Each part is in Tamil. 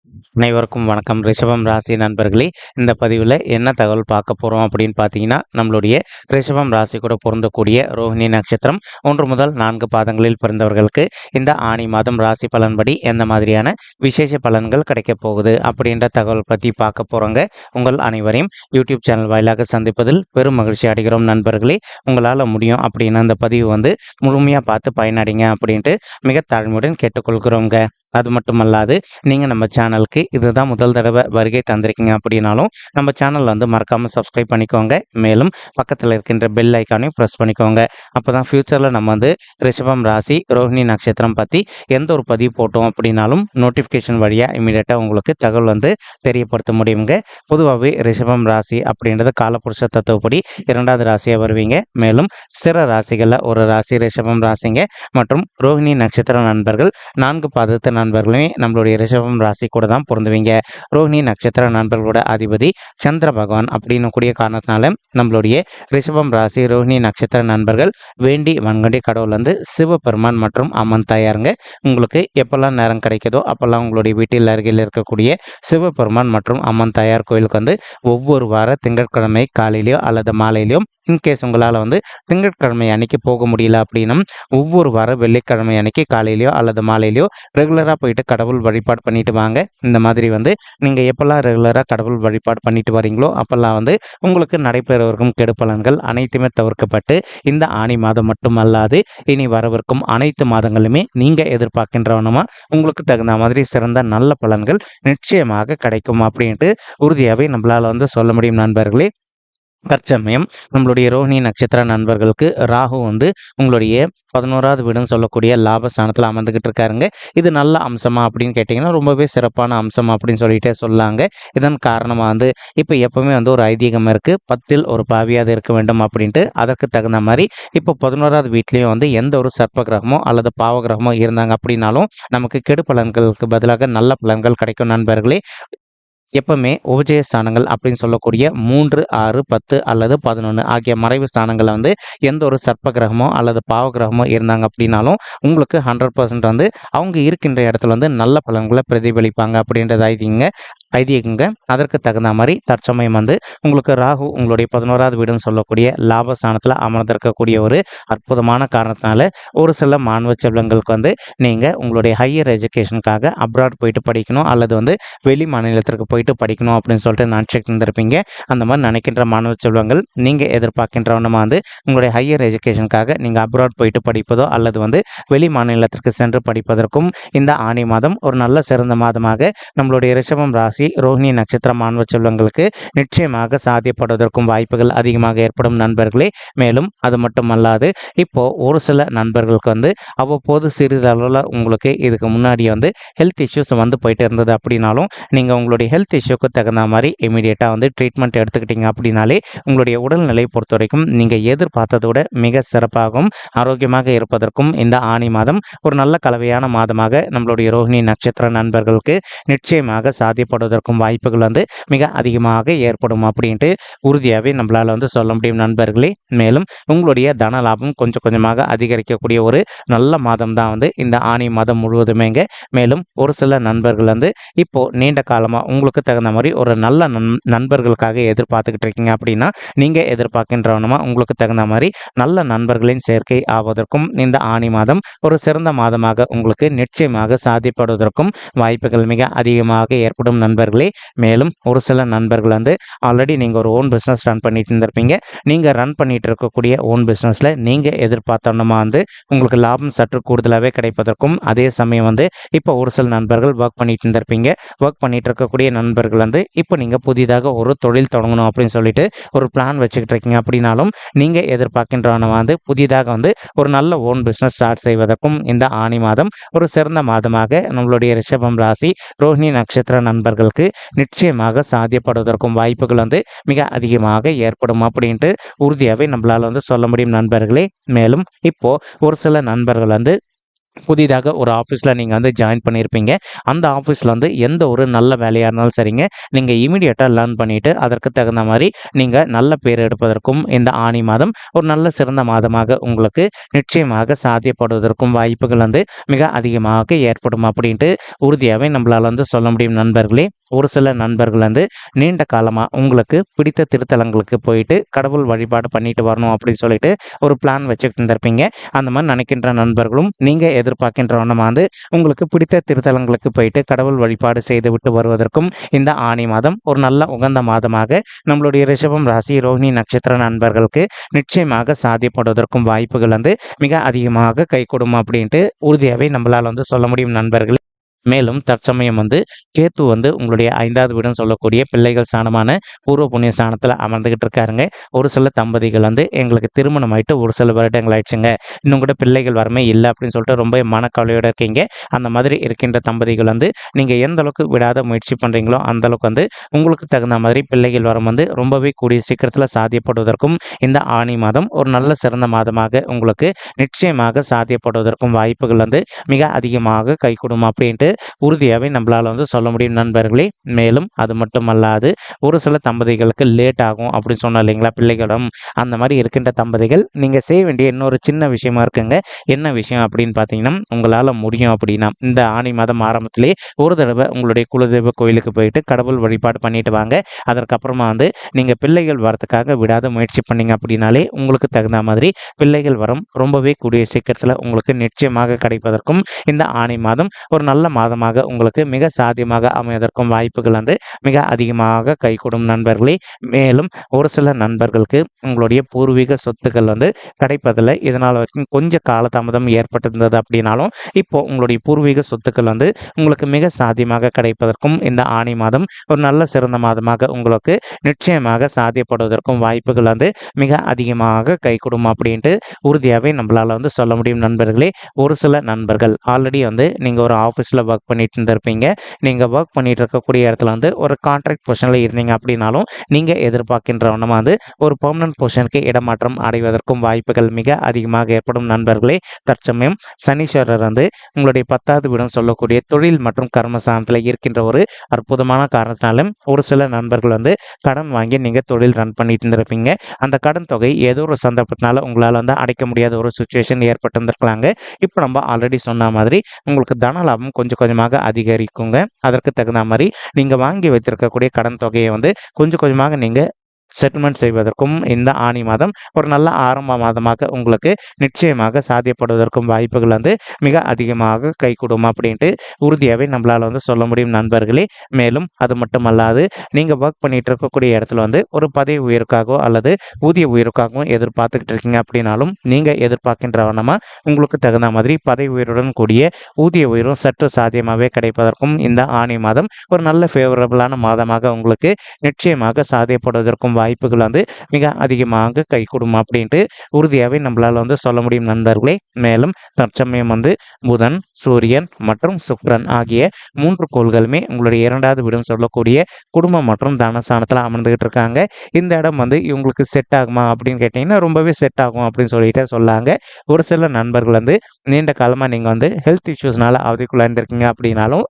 அனைவருக்கும் வணக்கம். ரிஷபம் ராசி நண்பர்களே, இந்த பதிவில் என்ன தகவல் பார்க்க போகிறோம் அப்படின்னு பார்த்தீங்கன்னா, நம்மளுடைய ரிஷபம் ராசி கூட பொருந்தக்கூடிய ரோஹிணி நட்சத்திரம் 1 முதல் 4 பாதங்களில் பிறந்தவர்களுக்கு இந்த ஆணி மாதம் ராசி பலன்படி எந்த மாதிரியான விசேஷ பலன்கள் கிடைக்கப் போகுது அப்படின்ற தகவல் பற்றி பார்க்க போகிறோங்க. உங்கள் அனைவரையும் யூடியூப் சேனல் வாயிலாக சந்திப்பதில் பெரும் மகிழ்ச்சி அடைகிறோம் நண்பர்களே. உங்களால் முடியும் அப்படின்னு அந்த பதிவு முழுமையாக பார்த்து பயனடைங்க அப்படின்ட்டு மிக தாழ்மையுடன் கேட்டுக்கொள்கிறோங்க. அது மட்டுமல்லாது, நீங்கள் நம்ம சேனலுக்கு இதுதான் முதல் தடவை வருகை தந்திருக்கீங்க அப்படின்னாலும் நம்ம சேனல் மறக்காமல் சப்ஸ்கிரைப் பண்ணிக்கோங்க. மேலும் பக்கத்தில் இருக்கின்ற பெல் ஐக்கானையும் ப்ரெஸ் பண்ணிக்கோங்க. அப்போ தான் ஃப்யூச்சரில் நம்ம ரிஷபம் ராசி ரோஹிணி நட்சத்திரம் பற்றி எந்த ஒரு பதிவு போட்டோம் அப்படின்னாலும் நோட்டிஃபிகேஷன் வழியாக இமீடியட்டாக உங்களுக்கு தகவல் தெரியப்படுத்த முடியுங்க. பொதுவாகவே ரிஷபம் ராசி அப்படின்றது காலபுருஷ தத்துவப்படி 2வது ராசியாக வருவீங்க. மேலும் ஸ்திர ராசிகளில் ஒரு ராசி ரிஷபம் ராசிங்க. மற்றும் ரோஹிணி நட்சத்திர நண்பர்கள் 4 பாதத்தை நண்பர்களுமே நம்மளுடைய ரிஷபம் ராசி கூட தான் பொருந்துவீங்க. ரோஹிணி நட்சத்திர நண்பர்களோட அதிபதி சந்திர பகவான் அப்படின்னு கூடிய காரணத்தினால நம்மளுடைய ரிஷபம் ராசி ரோஹிணி நட்சத்திர நண்பர்கள் வேண்டி வன்கண்டி கடவுள் சிவபெருமான் மற்றும் அம்மன் தாயாருங்க. உங்களுக்கு எப்பெல்லாம் நேரம் கிடைக்குதோ அப்பெல்லாம் உங்களுடைய வீட்டில் அருகில் இருக்கக்கூடிய சிவபெருமான் மற்றும் அம்மன் தாயார் கோயிலுக்கு ஒவ்வொரு வார திங்கட்கிழமை காலையிலையோ அல்லது மாலையிலையோ இன்கேஸ் உங்களால் திங்கட்கிழமை அன்னைக்கு போக முடியல அப்படின்னும் ஒவ்வொரு வார வெள்ளிக்கிழமை அன்னைக்கு காலையிலையோ அல்லது மாலையிலையோ ரெகுலராக போயிட்டு கடவுள் வழிபாடு பண்ணிட்டு வாங்க. இந்த மாதிரி நீங்கள் எப்பெல்லாம் ரெகுலராக கடவுள் வழிபாடு பண்ணிட்டு வரீங்களோ அப்பெல்லாம் உங்களுக்கு நடைபெறவிருக்கும் கெடுபலன்கள் அனைத்துமே தவிர்க்கப்பட்டு இந்த ஆணி மாதம் மட்டுமல்லாது இனி வரவிருக்கும் அனைத்து மாதங்களுமே நீங்கள் எதிர்பார்க்கின்றவனமா உங்களுக்கு தகுந்த மாதிரி சிறந்த நல்ல பலன்கள் நிச்சயமாக கிடைக்கும் அப்படின்ட்டு உறுதியாகவே நம்மளால் சொல்ல முடியும் நண்பர்களே. தற்சமயம் நம்மளுடைய ரோஹிணி நட்சத்திர நண்பர்களுக்கு ராகு உங்களுடைய 11வது வீடுன்னு சொல்லக்கூடிய லாபஸ்தானத்தில் அமர்ந்துக்கிட்டு இருக்காருங்க. இது நல்ல அம்சமா அப்படின்னு கேட்டிங்கன்னா ரொம்பவே சிறப்பான அம்சம் அப்படின்னு சொல்லிட்டே சொல்லாங்க. இதன் காரணமாக இப்போ எப்பவுமே ஒரு ஐதீகம் இருக்குது, 10ல் ஒரு பாவியாவது இருக்க வேண்டும் அப்படின்ட்டு. அதற்கு தகுந்த மாதிரி இப்போ 11வது வீட்லேயும் எந்த ஒரு சர்ப்ப கிரகமோ அல்லது பாவ கிரகமோ இருந்தாங்க அப்படின்னாலும் நமக்கு கெடு பலன்களுக்கு பதிலாக நல்ல பலன்கள் கிடைக்கும் நண்பர்களே. எப்பவுமே உபஜய ஸ்தானங்கள் அப்படின்னு சொல்லக்கூடிய 3, 6, 10 அல்லது 11 ஆகிய மறைவு ஸ்தானங்களை எந்த ஒரு சர்ப்ப கிரகமோ அல்லது பாவ கிரகமோ இருந்தாங்க அப்படின்னாலும் உங்களுக்கு 100% அவங்க இருக்கின்ற இடத்துல நல்ல பலன்களை பிரதிபலிப்பாங்க அப்படின்றது ஐதீகங்க. அதற்கு தகுந்த மாதிரி தற்சமயம் உங்களுக்கு ராகு உங்களுடைய 11வது வீடுன்னு சொல்லக்கூடிய லாபஸ்தானத்தில் அமர்ந்திருக்கக்கூடிய ஒரு அற்புதமான காரணத்தினால ஒரு சில மாணவ செல்வங்களுக்கு நீங்கள் உங்களுடைய ஹையர் எஜுகேஷனுக்காக அப்ராட் போயிட்டு படிக்கணும் அல்லது வெளி மாநிலத்திற்கு போயிட்டு படிக்கணும் அப்படின்னு சொல்லிட்டு நினச்சிட்டு இருந்திருப்பீங்க. அந்த மாதிரி நினைக்கின்ற மாணவ செல்வங்கள் நீங்கள் எதிர்பார்க்கின்றவனமா உங்களுடைய ஹையர் எஜுகேஷனுக்காக நீங்கள் அப்ராட் போயிட்டு படிப்பதோ அல்லது வெளி மாநிலத்திற்கு சென்று படிப்பதற்கும் இந்த ஆணி மாதம் ஒரு நல்ல சிறந்த மாதமாக நம்மளுடைய ரிஷபம் ராசி ரோஹிணி நட்சத்திர மாணவ செல்வங்களுக்கு நிச்சயமாக சாத்தியப்படுவதற்கும் வாய்ப்புகள் அதிகமாக ஏற்படும் நண்பர்களே. மேலும் அது மட்டுமல்லாது இப்போ ஒரு சில நண்பர்களுக்கு அவ்வப்போது சிறிதளவில் உங்களுக்கு இதுக்கு முன்னாடி ஹெல்த் இஷ்யூஸ் போயிட்டு இருந்தது அப்படின்னாலும் நீங்கள் உங்களுடைய ஹெல்த் இஷ்யூக்கு தகுந்த மாதிரி இமீடியட்டாக ட்ரீட்மெண்ட் எடுத்துக்கிட்டீங்க அப்படின்னாலே உங்களுடைய உடல்நிலை பொறுத்த வரைக்கும் நீங்கள் எதிர்பார்த்ததோட மிக சிறப்பாகவும் ஆரோக்கியமாக இருப்பதற்கும் இந்த ஆணி மாதம் ஒரு நல்ல கலவையான மாதமாக நம்மளுடைய ரோஹிணி நட்சத்திர நண்பர்களுக்கு நிச்சயமாக சாத்தியப்படுவதற்கும் வாய்ப்புகள் மிக அதிகமாக ஏற்படும் அப்படின்ட்டு உறுதியாகவே நம்மளால் சொல்ல முடியும் நண்பர்களே. மேலும் உங்களுடைய தன லாபம் கொஞ்சம் கொஞ்சமாக அதிகரிக்கக்கூடிய ஒரு நல்ல மாதம் தான் இந்த ஆணி மாதம் முழுவதுமேங்க. மேலும் ஒரு சில நண்பர்கள் இப்போ நீண்ட காலமாக உங்களுக்கு தகுந்த மாதிரி ஒரு நல்ல நண்பர்களுக்காக எதிர்பார்த்துக்கிட்டு இருக்கீங்க அப்படின்னா நீங்கள் எதிர்பார்க்கின்றவனமா உங்களுக்கு தகுந்த மாதிரி நல்ல நண்பர்களின் சேர்க்கை ஆவதற்கும் இந்த ஆணி மாதம் ஒரு சிறந்த மாதமாக உங்களுக்கு நிச்சயமாக சாத்தியப்படுவதற்கும் வாய்ப்புகள் மிக அதிகமாக ஏற்படும் நண்பர்களே. மேலும் ஒரு சில நண்பர்கள் ஆல்ரெடி நீங்கள் ஒரு ஓன் பிஸ்னஸ் ரன் பண்ணிட்டு இருந்திருப்பீங்க. நீங்கள் ரன் பண்ணிட்டு இருக்கக்கூடிய ஓன் பிஸ்னஸில் நீங்கள் எதிர்பார்த்தோன்னா உங்களுக்கு லாபம் சற்று கூடுதலாகவே கிடைப்பதற்கும் அதே சமயம் இப்போ ஒரு சில நண்பர்கள் ஒர்க் பண்ணிட்டு இருந்திருப்பீங்க. ஒர்க் பண்ணிட்டு இருக்கக்கூடிய நண்பர்கள் இப்போ நீங்கள் புதிதாக ஒரு தொழில் தொடங்கணும் அப்படின்னு சொல்லிட்டு ஒரு பிளான் வச்சுக்கிட்டு இருக்கீங்க அப்படின்னாலும் நீங்கள் எதிர்பார்க்கின்றவன புதிதாக ஒரு நல்ல ஓன் பிஸ்னஸ் ஸ்டார்ட் செய்வதற்கும் இந்த ஆணி மாதம் ஒரு சிறந்த மாதமாக நம்மளுடைய ரிஷபம் ராசி ரோஹிணி நட்சத்திர நண்பர்களுக்கு நிச்சயமாக சாத்தியப்படுவதற்கும் வாய்ப்புகள் மிக அதிகமாக ஏற்படும் அப்படின்ட்டு உறுதியாகவே நம்மளால் சொல்ல முடியும் நண்பர்களே. மேலும் இப்போ ஒரு சில நண்பர்கள் புதிதாக ஒரு ஆஃபீஸில் நீங்கள் வந்து ஜாயின் பண்ணியிருப்பீங்க. அந்த ஆஃபீஸில் வந்து எந்த ஒரு நல்ல வேலையாக இருந்தாலும் சரிங்க, நீங்கள் இமிடியேட்டாக லேர்ன் பண்ணிவிட்டு அதற்கு தகுந்த மாதிரி நீங்கள் நல்ல பேர் எடுப்பதற்கும் இந்த ஆனி மாதம் ஒரு நல்ல சிறந்த மாதமாக உங்களுக்கு நிச்சயமாக சாத்தியப்படுவதற்கும் வாய்ப்புகள் வந்து மிக அதிகமாக ஏற்படும் அப்படின்ட்டு உறுதியாகவே நம்மளால் வந்து சொல்ல முடியும் நண்பர்களே. ஒரு சில நண்பர்கள் வந்து நீண்ட காலமாக உங்களுக்கு பிடித்த திருத்தலங்களுக்கு போயிட்டு கடவுள் வழிபாடு பண்ணிட்டு வரணும் அப்படின்னு சொல்லிட்டு ஒரு பிளான் வச்சுக்கிட்டு இருந்திருப்பீங்க. அந்த மாதிரி நினைக்கின்ற நண்பர்களும் நீங்கள் எதிர்பார்க்கின்ற வண்ணமாக வந்து உங்களுக்கு பிடித்த திருத்தலங்களுக்கு போயிட்டு கடவுள் வழிபாடு செய்துவிட்டு வருவதற்கும் இந்த ஆனி மாதம் ஒரு நல்ல உகந்த மாதமாக நம்மளுடைய ரிஷபம் ராசி ரோஹிணி நட்சத்திர நண்பர்களுக்கு நிச்சயமாக சாத்தியப்படுவதற்கும் வாய்ப்புகள் வந்து மிக அதிகமாக கைகூடும் அப்படின்ட்டு உறுதியாகவே நம்மளால் வந்து சொல்ல முடியும் நண்பர்கள். மேலும் தற்சமயம் வந்து கேத்து வந்து உங்களுடைய 5வது வீடுன்னு சொல்லக்கூடிய பிள்ளைகள் ஸ்தானமான பூர்வ புண்ணிய ஸ்தானத்தில் அமர்ந்துகிட்டு இருக்காருங்க. ஒரு சில தம்பதிகள் வந்து எங்களுக்கு திருமணம் ஆயிட்டு ஒரு சில வருடங்கள் ஆயிடுச்சுங்க, இன்னும் கூட பிள்ளைகள் வரமே இல்லை அப்படின்னு சொல்லிட்டு ரொம்ப மனக்கவலையோட இருக்கீங்க. அந்த மாதிரி இருக்கின்ற தம்பதிகள் வந்து நீங்கள் எந்த அளவுக்கு விடாத முயற்சி பண்ணுறீங்களோ அந்த அளவுக்கு வந்து உங்களுக்கு தகுந்த மாதிரி பிள்ளைகள் வரம் வந்து ரொம்பவே கூடிய சீக்கிரத்தில் சாத்தியப்படுவதற்கும் இந்த ஆனி மாதம் ஒரு நல்ல சிறந்த மாதமாக உங்களுக்கு நிச்சயமாக சாத்தியப்படுவதற்கும் வாய்ப்புகள் வந்து மிக அதிகமாக கைகூடும் அப்படின்ட்டு உறுதியாகவே நம்மளால் வந்து சொல்ல முடியும் நண்பர்களே. மேலும் அது மட்டுமல்லாது ஒரு சில தம்பதிகளுக்கு லேட் ஆகும் அப்படின்னு சொன்னோம் இல்லைங்களா பிள்ளைகளிடம், அந்த மாதிரி இருக்கின்ற தம்பதிகள் நீங்கள் செய்ய வேண்டிய இன்னொரு சின்ன விஷயமா இருக்குங்க. என்ன விஷயம் அப்படின்னு பார்த்தீங்கன்னா, உங்களால் முடியும் அப்படின்னா இந்த ஆனி மாதம் ஆரம்பத்திலே ஒரு தடவை உங்களுடைய குலதெய்வ கோயிலுக்கு போயிட்டு கடவுள் வழிபாடு பண்ணிட்டு வாங்க. அதற்கப்புறமா வந்து நீங்கள் பிள்ளைகள் வரத்துக்காக விடாத முயற்சி பண்ணீங்க அப்படின்னாலே உங்களுக்கு தகுந்த மாதிரி பிள்ளைகள் வரம் ரொம்பவே கூடிய சீக்கிரத்தில் உங்களுக்கு நிச்சயமாக கிடைப்பதற்கும் இந்த ஆனி மாதம் ஒரு நல்ல மாதமாக உங்களுக்கு மிக சாத்தியமாக அமைவதற்கும் வாய்ப்புகள் வந்து மிக அதிகமாக கைகூடும் நண்பர்களே. மேலும் ஒரு சில நண்பர்களுக்கு உங்களுடைய பூர்வீக சொத்துக்கள் வந்து கிடைப்பதில் இதனால் வரைக்கும் கொஞ்சம் காலதாமதம் ஏற்பட்டிருந்தது அப்படின்னாலும் இப்போ உங்களுடைய பூர்வீக சொத்துக்கள் வந்து உங்களுக்கு மிக சாத்தியமாக கிடைப்பதற்கும் இந்த ஆனி மாதம் ஒரு நல்ல சிறந்த மாதமாக உங்களுக்கு நிச்சயமாக சாத்தியப்படுவதற்கும் வாய்ப்புகள் வந்து மிக அதிகமாக கைகூடும் அப்படின்ட்டு உறுதியாகவே நம்மளால் வந்து சொல்ல முடியும் நண்பர்களே. ஒரு சில நண்பர்கள் ஆல்ரெடி வந்து நீங்கள் ஒரு ஆஃபீஸில் ஒர்க் பண்ணிட்டு இருந்திருப்பீங்க. நீங்கள் ஒர்க் பண்ணிட்டு இருக்கக்கூடிய இடத்துல வந்து ஒரு கான்ட்ராக்ட் பொசிஷனில் இருந்தீங்க அப்படின்னாலும் நீங்கள் எதிர்பார்க்கின்ற வண்ணமாக வந்து ஒரு பெர்மனன்ட் பொசிஷனுக்கு இடமாற்றம் அடைவதற்கும் வாய்ப்புகள் மிக அதிகமாக ஏற்படும் நண்பர்களே. தற்சமயம் சனீஸ்வரர் வந்து உங்களுடைய 10வது வீடுன்னு சொல்லக்கூடிய தொழில் மற்றும் கர்மஸ்தானத்தில் இருக்கின்ற ஒரு அற்புதமான காரணத்தினாலும் ஒரு சில நண்பர்கள் வந்து கடன் வாங்கி நீங்கள் தொழில் ரன் பண்ணிட்டு இருந்திருப்பீங்க. அந்த கடன் தொகை ஏதோ ஒரு சந்தர்ப்பத்தினால உங்களால் வந்து அடைக்க முடியாத ஒரு சுச்சுவேஷன் ஏற்பட்டு இருந்திருக்கலாங்க. இப்போ நம்ம ஆல்ரெடி சொன்ன மாதிரி உங்களுக்கு தன லாபம் கொஞ்சம் கொஞ்சமாக அதிகரிக்குங்க. அதற்கு தகுந்த மாதிரி நீங்கள் வாங்கி வைத்திருக்கக்கூடிய கடன் தொகையை வந்து கொஞ்சம் கொஞ்சமாக நீங்கள் செட்டில்மெண்ட் செய்வதற்கும் இந்த ஆனி மாதம் ஒரு நல்ல ஆரம்ப மாதமாக உங்களுக்கு நிச்சயமாக சாத்தியப்படுவதற்கும் வாய்ப்புகள் வந்து மிக அதிகமாக கைகூடும் அப்படின்ட்டு உறுதியாகவே நம்மளால் வந்து சொல்ல முடியும் நண்பர்களே. மேலும் அது மட்டுமல்லாது நீங்கள் ஒர்க் பண்ணிட்டு இருக்கக்கூடிய இடத்துல வந்து ஒரு பதவி உயர்வுக்காகவோ அல்லது ஊதிய உயர்வுக்காகவும் எதிர்பார்த்துக்கிட்டு இருக்கீங்க அப்படின்னாலும் நீங்கள் எதிர்பார்க்கின்ற வண்ணமாக உங்களுக்கு தகுந்த மாதிரி பதவி உயர்வுடன் கூடிய ஊதிய உயர்வும் சற்று சாத்தியமாகவே கிடைப்பதற்கும் இந்த ஆனி மாதம் ஒரு நல்ல ஃபேவரபிளான மாதமாக உங்களுக்கு நிச்சயமாக சாத்தியப்படுவதற்கும் வாய்ப்புகள் வந்து மிக அதிகமாக கைகூடும் அப்படின்ட்டு உறுதியாகவே நம்மளால் வந்து சொல்ல முடியும் நண்பர்களே. மேலும் தற்சமயம் வந்து புதன், சூரியன் மற்றும் சுக்கிரன் ஆகிய 3 கோள்களுமே உங்களுடைய 2வது வீடுன்னு சொல்லக்கூடிய குடும்பம் மற்றும் தனஸ்தானத்தில் அமர்ந்துகிட்டு இருக்காங்க. இந்த இடம் வந்து இவங்களுக்கு செட் ஆகுமா அப்படின்னு கேட்டிங்கன்னா ரொம்பவே செட் ஆகும் அப்படின்னு சொல்லிட்டு சொல்லாங்க. ஒரு சில நண்பர்கள் வந்து நீண்ட காலமாக நீங்கள் வந்து ஹெல்த் இஷ்யூஸ்னால அவதிக்குள்ளாயிருந்திருக்கீங்க அப்படின்னாலும்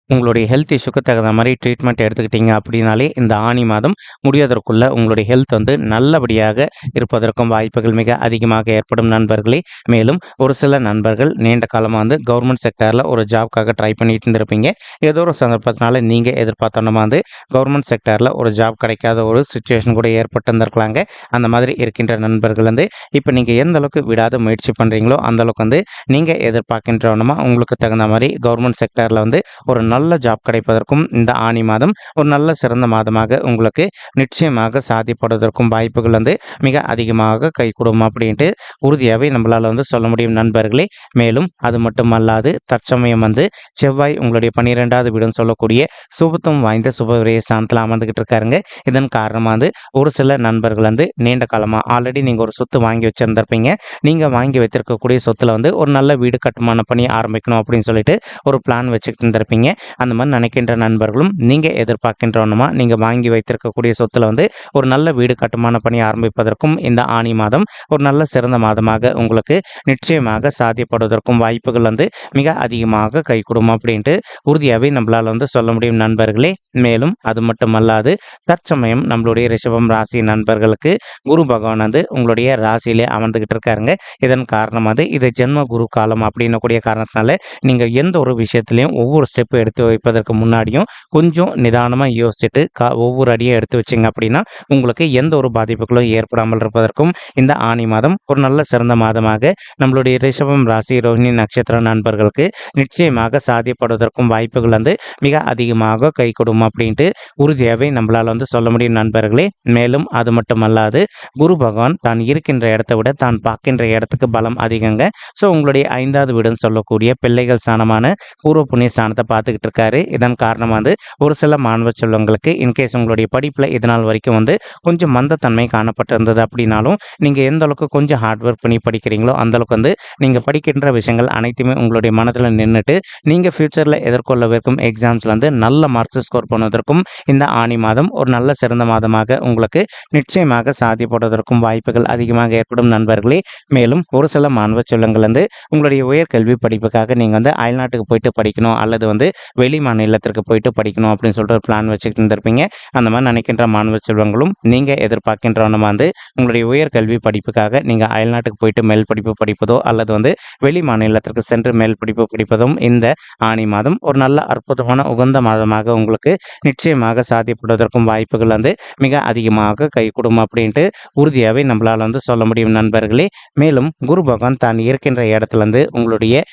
உங்களுடைய ஹெல்த் இஷ்யூக்கு தகுந்த மாதிரி ட்ரீட்மெண்ட் எடுத்துக்கிட்டீங்க அப்படின்னாலே இந்த ஆனி மாதம் முடிவதற்குள்ள உங்களுடைய ஹெல்த் வந்து நல்லபடியாக இருப்பதற்கும் வாய்ப்புகள் மிக அதிகமாக ஏற்படும் நண்பர்களே. மேலும் ஒரு சில நண்பர்கள் நீண்ட காலமாக வந்து கவர்மெண்ட் செக்டரில் ஒரு ஜாப்க்காக ட்ரை பண்ணிட்டு இருந்திருப்பீங்க. ஏதோ ஒரு சந்தர்ப்பத்தினால நீங்கள் எதிர்பார்த்தோன்னா வந்து கவர்மெண்ட் செக்டரில் ஒரு ஜாப் கிடைக்காத ஒரு சுச்சுவேஷன் கூட ஏற்பட்டு இருந்திருக்கலாங்க. அந்த மாதிரி இருக்கின்ற நண்பர்கள் வந்து இப்போ நீங்கள் எந்த அளவுக்கு விடாத முயற்சி பண்ணுறீங்களோ அந்த அளவுக்கு வந்து நீங்கள் எதிர்பார்க்கின்றவனமா உங்களுக்கு தகுந்த மாதிரி கவர்மெண்ட் செக்டரில் வந்து ஒரு நல்ல ஜாப் கிடைப்பதற்கும் இந்த ஆனி மாதம் ஒரு நல்ல சிறந்த மாதமாக உங்களுக்கு நிச்சயமாக சாத்தியப்படுவதற்கும் வாய்ப்புகள் வந்து மிக அதிகமாக கைகூடும் அப்படின்ட்டு உறுதியாகவே நம்மளால் வந்து சொல்ல முடியும் நண்பர்களே. மேலும் அது மட்டுமல்லாது தற்சமயம் வந்து செவ்வாய் உங்களுடைய 12வது வீடுன்னு சொல்லக்கூடிய சுபத்துவம் வாய்ந்த சுபவிரய ஸ்தானத்தில் அமர்ந்துகிட்டு இருக்காருங்க. இதன் காரணமாக வந்து ஒரு சில நண்பர்கள் வந்து நீண்ட காலமாக ஆல்ரெடி நீங்கள் ஒரு சொத்து வாங்கி வச்சுருந்திருப்பீங்க. நீங்கள் வாங்கி வைத்திருக்கக்கூடிய சொத்தில் வந்து ஒரு நல்ல வீடு கட்டுமான பணி ஆரம்பிக்கணும் அப்படின்னு சொல்லிட்டு ஒரு பிளான் வச்சுக்கிட்டு இருந்திருப்பீங்க. அந்த மாதிரி நினைக்கின்ற நண்பர்களும் நீங்கள் எதிர்பார்க்கின்றவனுமா நீங்கள் வாங்கி வைத்திருக்கக்கூடிய சொத்துல வந்து ஒரு நல்ல வீடு கட்டுமான பணி ஆரம்பிப்பதற்கும் இந்த ஆணி மாதம் ஒரு நல்ல சிறந்த மாதமாக உங்களுக்கு நிச்சயமாக சாத்தியப்படுவதற்கும் வாய்ப்புகள் வந்து மிக அதிகமாக கைகூடும் அப்படின்ட்டு உறுதியாகவே நம்மளால் வந்து சொல்ல முடியும் நண்பர்களே. மேலும் அது மட்டுமல்லாது தற்சமயம் நம்மளுடைய ரிஷபம் ராசி நண்பர்களுக்கு குரு பகவான் வந்து உங்களுடைய ராசியிலே அமர்ந்துகிட்டு இருக்காருங்க. இதன் காரணமாக இது ஜென்ம குரு காலம் அப்படின்னக்கூடிய காரணத்தினால நீங்கள் எந்த ஒரு விஷயத்திலையும் ஒவ்வொரு ஸ்டெப்பு எடுத்து வைப்பதற்கு முன்னாடியும் கொஞ்சம் நிதானமாக யோசிச்சுட்டு ஒவ்வொரு அடியும் எடுத்து வச்சிங்க அப்படின்னா உங்களுக்கு எந்த ஒரு பாதிப்புகளும் ஏற்படாமல் இருப்பதற்கும் இந்த ஆணி மாதம் ஒரு நல்ல சிறந்த மாதமாக நம்மளுடைய ரிஷபம் ராசி ரோஹிணி நட்சத்திர நண்பர்களுக்கு நிச்சயமாக சாத்தியப்படுவதற்கும் வாய்ப்புகள் வந்து மிக அதிகமாக கை கொடுக்கும் அப்படின்ட்டு உறுதியாகவே நம்மளால் வந்து சொல்ல முடியும் நண்பர்களே. மேலும் அது மட்டுமல்லாது குரு பகவான் தான் இருக்கின்ற இடத்தை விட தான் பார்க்கின்ற இடத்துக்கு பலம் அதிகங்க. ஸோ உங்களுடைய 5வது வீடுன்னு சொல்லக்கூடிய பிள்ளைகள் ஸ்தானமான பூர்வ புண்ணிய ஸ்தானத்தை பார்த்துக்கிட்டு இருக்காரு. இதன் காரணமாக வந்து ஒரு சில மாணவ செல்வங்களுக்கு இன்கேஸ் உங்களுடைய படிப்பில் இதனால் வரைக்கும் வந்து கொஞ்சம் மந்தத்தன்மை காணப்பட்டிருந்தது அப்படின்னாலும் நீங்கள் எந்த அளவுக்கு கொஞ்சம் ஹார்ட் ஒர்க் பண்ணி படிக்கிறீங்களோ அந்தளவுக்கு வந்து நீங்கள் படிக்கின்ற விஷயங்கள் அனைத்துமே உங்களுடைய மனதில் நின்றுட்டு நீங்கள் ஃப்யூச்சரில் எதிர்கொள்ளவிருக்கும் எக்ஸாம்ஸில் வந்து நல்ல மார்க்ஸ் ஸ்கோர் பண்ணுவதற்கும் இந்த ஆணி மாதம் ஒரு நல்ல சிறந்த மாதமாக உங்களுக்கு நிச்சயமாக சாத்தியப்படுவதற்கும் வாய்ப்புகள் அதிகமாக ஏற்படும் நண்பர்களே. மேலும் ஒரு சில மாணவ செல்வங்கள் வந்து உங்களுடைய உயர்கல்வி படிப்புக்காக நீங்கள் வந்து அயல்நாட்டுக்கு போயிட்டு படிக்கணும் அல்லது வந்து வெளி மாநிலத்திற்கு போயிட்டு படிக்கணும் அப்படின்னு சொல்லிட்டு ஒரு பிளான் வச்சுக்கிட்டு இருந்திருப்பீங்க. அந்த மாதிரி நினைக்கின்ற மாணவ செல்வங்களும் நீங்கள் எதிர்பார்க்கின்றவனும் வந்து உங்களுடைய உயர்கல்வி படிப்புக்காக நீங்கள் அயல்நாட்டுக்கு போயிட்டு மேல் படிப்பு படிப்பதோ அல்லது வந்து வெளி மாநிலத்திற்கு சென்று மேல் படிப்பு படிப்பதும் இந்த ஆணி மாதம் ஒரு நல்ல அற்புதமான உகந்த மாதமாக உங்களுக்கு நிச்சயமாக சாத்தியப்படுவதற்கும் வாய்ப்புகள் வந்து மிக அதிகமாக கைகூடும் அப்படின்ட்டு உறுதியாகவே நம்மளால் வந்து சொல்ல முடியும் நண்பர்களே. மேலும் குரு பகவான் தான் இருக்கின்ற இடத்துல இருந்து உங்களுடைய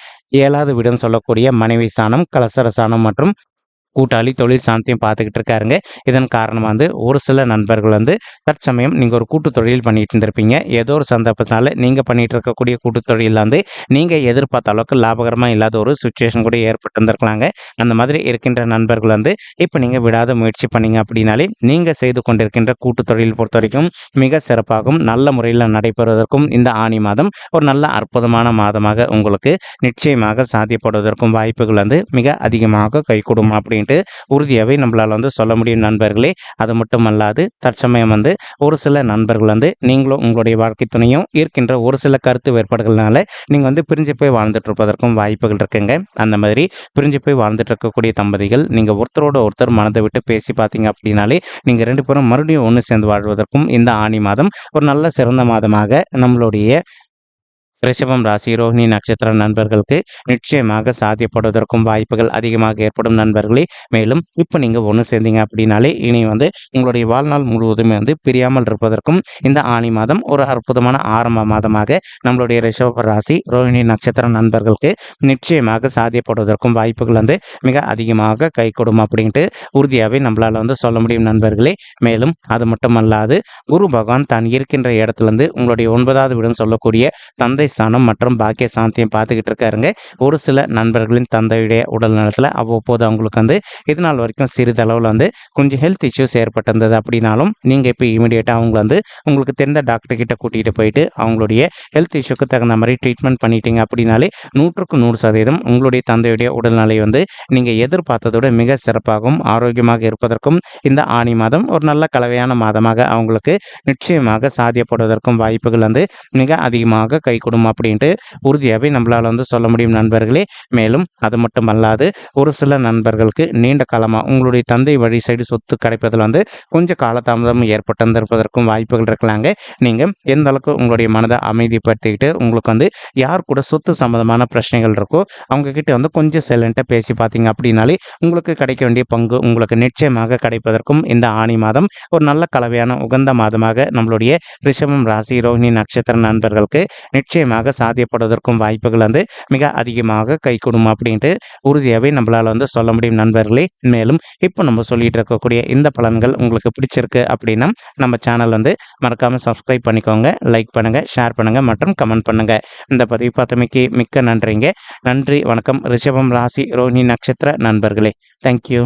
7வது வீடுன்னு சொல்லக்கூடிய மனைவி ஸ்தானம், கலசர ஸ்தானம் மற்றும் கூட்டாளி தொழில் சாந்தியம் பார்த்துக்கிட்டு இருக்காருங்க. இதன் காரணமாக வந்து ஒரு சில நண்பர்கள் வந்து தற்சமயம் நீங்கள் ஒரு கூட்டு தொழில் பண்ணிட்டு இருந்திருப்பீங்க. ஏதோ ஒரு சந்தர்ப்பத்தினால நீங்கள் பண்ணிட்டு இருக்கக்கூடிய கூட்டு தொழிலில் வந்து நீங்கள் எதிர்பார்த்த அளவுக்கு லாபகரமாக இல்லாத ஒரு சுச்சுவேஷன் கூட ஏற்பட்டு இருந்திருக்கலாங்க. அந்த மாதிரி இருக்கின்ற நண்பர்கள் வந்து இப்போ நீங்கள் விடாத முயற்சி பண்ணீங்க அப்படின்னாலே நீங்கள் செய்து கொண்டிருக்கின்ற கூட்டு தொழில் பொறுத்த வரைக்கும் மிக சிறப்பாகவும் நல்ல முறையில் நடைபெறுவதற்கும் இந்த ஆணி மாதம் ஒரு நல்ல அற்புதமான மாதமாக உங்களுக்கு நிச்சயமாக சாத்தியப்படுவதற்கும் வாய்ப்புகள் வந்து மிக அதிகமாக கைகூடும் அப்படின்னு உறுதியாகவே நம்மளால் வந்து சொல்ல முடியும் நண்பர்களே. அது மட்டுமல்லாது தற்சமயம் வந்து ஒரு சில நண்பர்கள் வந்து நீங்களும் உங்களுடைய வாழ்க்கை துணையும் இருக்கின்ற ஒரு சில கருத்து வேறுபாடுகள்னால நீங்கள் வந்து பிரிஞ்சு போய் வாழ்ந்துட்டு இருப்பதற்கும் வாய்ப்புகள் இருக்குங்க. அந்த மாதிரி பிரிஞ்சு போய் வாழ்ந்துட்டு இருக்கக்கூடிய தம்பதிகள் நீங்கள் ஒருத்தரோட ஒருத்தர் மனதை விட்டு பேசி பார்த்தீங்க அப்படின்னாலே நீங்கள் 2 பேரும் மறுபடியும் ஒன்று சேர்ந்து வாழ்வதற்கும் இந்த ஆணி மாதம் ஒரு நல்ல சிறந்த மாதமாக நம்மளுடைய ரிஷபம் ராசி ரோஹிணி நட்சத்திர நண்பர்களுக்கு நிச்சயமாக சாத்தியப்படுவதற்கும் வாய்ப்புகள் அதிகமாக ஏற்படும் நண்பர்களே. மேலும் இப்போ நீங்கள் ஒன்று சேர்ந்தீங்க அப்படின்னாலே இனி வந்து உங்களுடைய வாழ்நாள் முழுவதுமே வந்து பிரியாமல் இருப்பதற்கும் இந்த ஆணி மாதம் ஒரு அற்புதமான ஆரம்ப மாதமாக நம்மளுடைய ரிஷப ராசி ரோஹிணி நட்சத்திர நண்பர்களுக்கு நிச்சயமாக சாத்தியப்படுவதற்கும் வாய்ப்புகள் வந்து மிக அதிகமாக கைகூடும் அப்படின்ட்டு உறுதியாகவே நம்மளால் வந்து சொல்ல முடியும் நண்பர்களே. மேலும் அது மட்டுமல்லாது குரு பகவான் தான் இருக்கின்ற இடத்துலேருந்து உங்களுடைய 9வது வீடுன்னு சொல்லக்கூடிய தந்தை ஸ்தானம் மற்றும் பாக்கிய சாந்தியம் பார்த்துக்கிட்டு இருக்காருங்க. ஒரு சில நண்பர்களின் தந்தையுடைய உடல் நலத்தில் அவ்வப்போது அவங்களுக்கு வந்து இது நாள் வரைக்கும் சிறிதளவில் வந்து கொஞ்சம் ஹெல்த் இஷ்யூஸ் ஏற்பட்டிருந்தது அப்படின்னாலும் நீங்கள் இப்போ இமீடியட்டாக அவங்க வந்து உங்களுக்கு தெரிந்த டாக்டர் கிட்ட கூட்டிகிட்டு போயிட்டு அவங்களுடைய ஹெல்த் இஷ்யூக்கு தகுந்த மாதிரி ட்ரீட்மெண்ட் பண்ணிட்டீங்க அப்படின்னாலே 100க்கு 100% உங்களுடைய தந்தையுடைய உடல்நிலை வந்து நீங்கள் எதிர்பார்த்ததோட மிக சிறப்பாகவும் ஆரோக்கியமாக இருப்பதற்கும் இந்த ஆணி மாதம் ஒரு நல்ல கலவையான மாதமாக அவங்களுக்கு நிச்சயமாக சாத்தியப்படுவதற்கும் வாய்ப்புகள் வந்து மிக அதிகமாக கைகூடும் அப்படின்ட்டு உறுதியாகவே நம்மளால் வந்து சொல்ல முடியும் நண்பர்களே. மேலும் அது மட்டும் அல்லாது ஒரு சில நண்பர்களுக்கு நீண்ட காலமாக உங்களுடைய தந்தை வழி சைடு சொத்து கிடைப்பதில் வந்து கொஞ்சம் காலதாமதம் ஏற்பட்டிருப்பதற்கும் வாய்ப்புகள் இருக்கலாங்க. நீங்கள் எந்த அளவுக்கு உங்களுடைய மனதை அமைதிப்படுத்திக்கிட்டு உங்களுக்கு வந்து யார் கூட சொத்து சம்மந்தமான பிரச்சனைகள் இருக்கோ அவங்க கிட்ட வந்து கொஞ்சம் சைலண்ட்டாக பேசி பார்த்தீங்க அப்படின்னாலே உங்களுக்கு கிடைக்க வேண்டிய பங்கு உங்களுக்கு நிச்சயமாக கிடைப்பதற்கும் இந்த ஆணி மாதம் ஒரு நல்ல கலவையான உகந்த மாதமாக நம்மளுடைய ரிஷபம் ராசி ரோஹிணி நட்சத்திர நண்பர்களுக்கு நிச்சயமாக சாத்தியப்படுவதற்கும் வாய்ப்புகள் வந்து மிக அதிகமாக கைகூடும் அப்படின்ட்டு உறுதியாகவே நம்மளால் வந்து சொல்ல முடியும் நண்பர்களே. மேலும் இப்போ நம்ம சொல்லிட்டு இருக்கக்கூடிய இந்த பலன்கள் உங்களுக்கு பிடிச்சிருக்கு அப்படின்னா நம்ம சேனல் வந்து மறக்காமல் சப்ஸ்கிரைப் பண்ணிக்கோங்க, லைக் பண்ணுங்கள், ஷேர் பண்ணுங்கள் மற்றும் கமெண்ட் பண்ணுங்கள். இந்த பதிவு பார்த்தமைக்கு மிக்க நன்றிங்க. நன்றி, வணக்கம். ரிஷபம் ராசி ரோஹிணி நட்சத்திர நண்பர்களே. தேங்க்யூ.